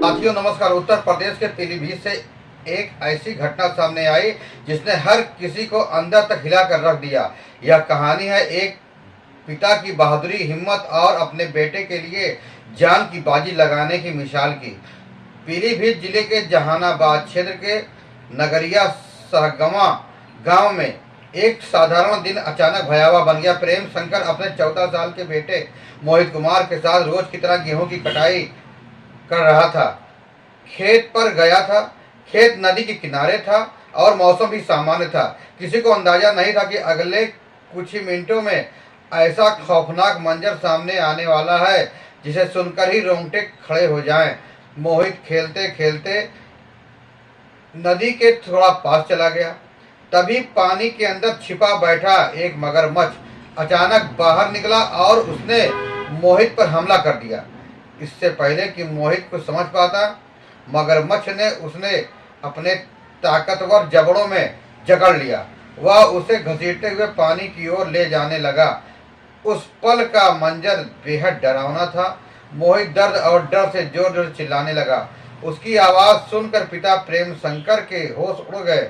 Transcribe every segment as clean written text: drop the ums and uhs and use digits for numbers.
साथियों नमस्कार। उत्तर प्रदेश के पीलीभीत से एक ऐसी घटना सामने आई जिसने हर किसी को अंदर तक हिला कर रख दिया। यह कहानी है एक पिता की बहादुरी, हिम्मत और अपने बेटे के लिए जान की बाजी लगाने की मिसाल की। पीलीभीत जिले के जहानाबाद क्षेत्र के नगरिया सहगवा गांव में एक साधारण दिन अचानक भयावह बन गया। प्रेम शंकर अपने 14 साल के बेटे मोहित कुमार के साथ रोज की तरह गेहूं की कटाई कर रहा था। खेत पर गया था। खेत नदी के किनारे था और मौसम भी सामान्य था। किसी को अंदाजा नहीं था कि अगले कुछ ही मिनटों में ऐसा खौफनाक मंजर सामने आने वाला है जिसे सुनकर ही रोंगटे खड़े हो जाएं। मोहित खेलते खेलते नदी के थोड़ा पास चला गया। तभी पानी के अंदर छिपा बैठा एक मगरमच्छ अचानक बाहर निकला और उसने मोहित पर हमला कर दिया। इससे पहले कि मोहित को समझ पाता, मगरमच्छ ने उसने अपने ताकतवर जबड़ों में जकड़ लिया। वह उसे घसीटते हुए पानी की ओर ले जाने लगा। उस पल का मंजर बेहद डरावना था। मोहित दर्द और डर से जोर जोर चिल्लाने लगा। उसकी आवाज सुनकर पिता प्रेम शंकर के होश उड़ गए।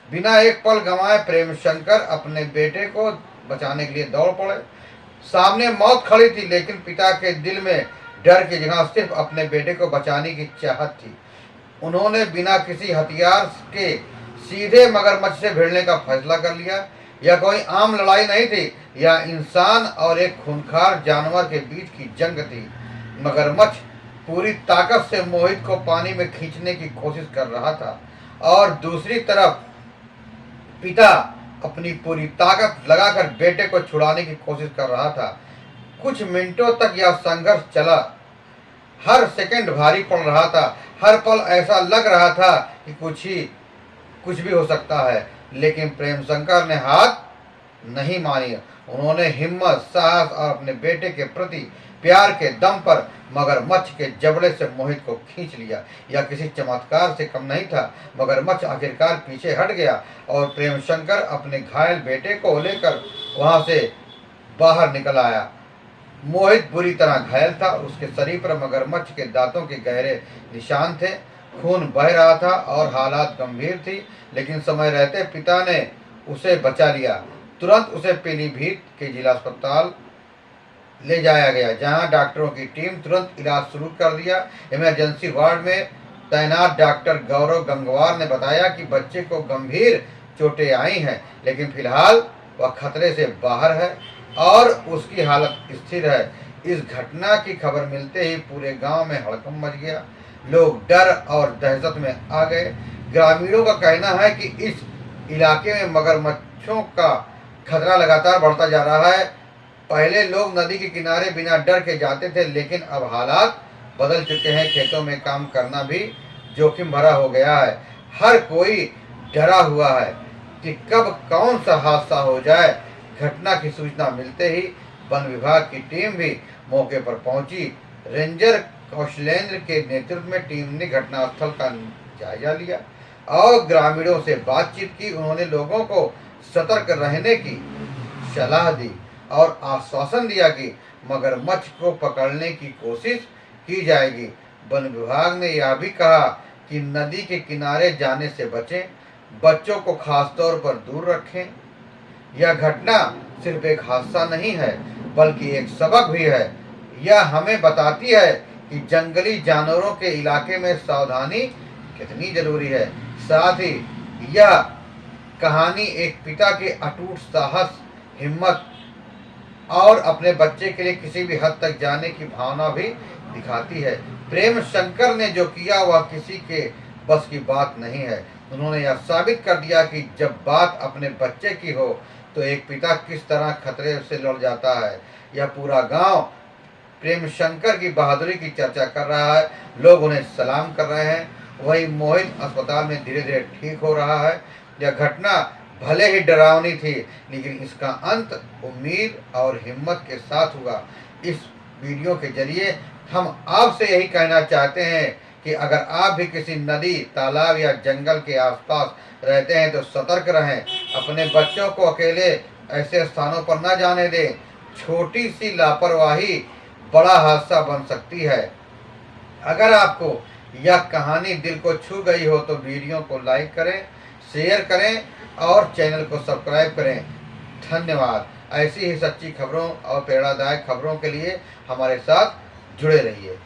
बिना एक पल गंवाए प्रेम शंकर अपने बेटे को बचाने के लिए दौड़ पड़े। सामने मौत खड़ी थी, लेकिन पिता के दिल में डर की जगह सिर्फ अपने बेटे को बचाने की चाहत थी। उन्होंने बिना किसी हथियार के सीधे मगरमच्छ से भिड़ने का फैसला कर लिया। यह कोई आम लड़ाई नहीं थी, यह इंसान और एक खूंखार जानवर के बीच की जंग थी। मगरमच्छ पूरी ताकत से मोहित को पानी में खींचने की कोशिश कर रहा था और दूसरी तरफ पिता अपनी पूरी ताकत लगाकर बेटे को छुड़ाने की कोशिश कर रहा था। कुछ मिनटों तक यह संघर्ष चला। हर सेकंड भारी पड़ रहा था। हर पल ऐसा लग रहा था कि कुछ भी हो सकता है, लेकिन प्रेम शंकर ने हाथ नहीं मानी। उन्होंने हिम्मत, साहस और अपने बेटे के प्रति प्यार के दम पर मगरमच्छ के जबड़े से मोहित को खींच लिया। यह किसी चमत्कार से कम नहीं था। मगरमच्छ आखिरकार पीछे हट गया और प्रेम शंकर अपने घायल बेटे को लेकर वहां से बाहर निकल आया। मोहित बुरी तरह घायल था। उसके शरीर पर मगरमच्छ के दांतों के गहरे निशान थे। खून बह रहा था और हालात गंभीर थी, लेकिन समय रहते पिता ने उसे बचा लिया। तुरंत उसे पीलीभीत के जिला अस्पताल ले जाया गया, जहां डॉक्टरों की टीम तुरंत इलाज शुरू कर दिया। इमरजेंसी वार्ड में तैनात डॉक्टर गौरव गंगवार ने बताया कि बच्चे को गंभीर चोटें आई हैं, लेकिन फिलहाल वह खतरे से बाहर है और उसकी हालत स्थिर है। इस घटना की खबर मिलते ही पूरे गांव में हड़कंप मच गया। लोग डर और दहशत में आ गए। ग्रामीणों का कहना है कि इस इलाके में मगरमच्छों का खतरा लगातार बढ़ता जा रहा है। पहले लोग नदी के किनारे बिना डर के जाते थे, लेकिन अब हालात बदल चुके हैं। खेतों में काम करना भी जोखिम भरा हो गया है। हर कोई डरा हुआ है कि कब कौन सा हादसा हो जाए। घटना की सूचना मिलते ही वन विभाग की टीम भी मौके पर पहुंची। रेंजर कौशलेंद्र के नेतृत्व में टीम ने घटनास्थल का जायजा लिया और ग्रामीणों से बातचीत की। उन्होंने लोगों को सतर्क रहने की सलाह दी और आश्वासन दिया कि मगरमच्छ को पकड़ने की कोशिश की जाएगी। वन विभाग ने यह भी कहा कि नदी के किनारे जाने से बचें, बच्चों को खासतौर पर दूर रखें। यह घटना सिर्फ एक हादसा नहीं है, बल्कि एक सबक भी है। यह हमें बताती है कि जंगली जानवरों के इलाके में सावधानी कितनी जरूरी है। साथ ही यह कहानी एक पिता के अटूट साहस, हिम्मत और अपने बच्चे के लिए किसी भी हद तक जाने की भावना भी दिखाती है। प्रेम शंकर ने जो किया वह किसी के बस की बात नहीं है। उन्होंने यह साबित कर दिया कि जब बात अपने बच्चे की हो तो एक पिता किस तरह खतरे से लड़ जाता है। यह पूरा गांव प्रेम शंकर की बहादुरी की चर्चा कर रहा है। लोग उन्हें सलाम कर रहे हैं। वही मोहित अस्पताल में धीरे धीरे ठीक हो रहा है। यह घटना भले ही डरावनी थी, लेकिन इसका अंत उम्मीद और हिम्मत के साथ हुआ। इस वीडियो के जरिए हम आपसे यही कहना चाहते हैं कि अगर आप भी किसी नदी, तालाब या जंगल के आसपास रहते हैं तो सतर्क रहें। अपने बच्चों को अकेले ऐसे स्थानों पर न जाने दें। छोटी सी लापरवाही बड़ा हादसा बन सकती है। अगर आपको यह कहानी दिल को छू गई हो तो वीडियो को लाइक करें, शेयर करें और चैनल को सब्सक्राइब करें। धन्यवाद। ऐसी ही सच्ची खबरों और प्रेरणादायक खबरों के लिए हमारे साथ जुड़े रहिए।